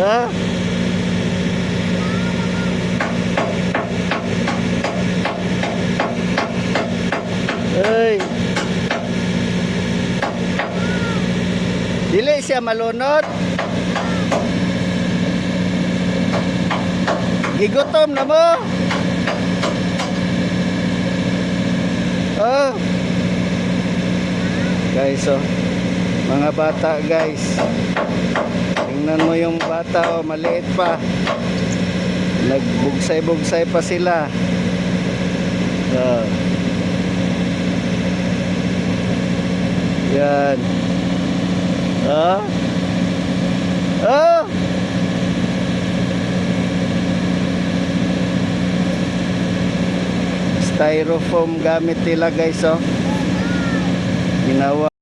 Ha? Ay. Dili siya malunod. Gigutom na mo. Oh. Guys, oh. Mga bata, guys. Tingnan mo yung bata, oh, maliit pa. Nagbugsay-bugsay pa sila. Oh. Yan. Oh. Oh. Styrofoam gamit nila, guys, oh. Ginawa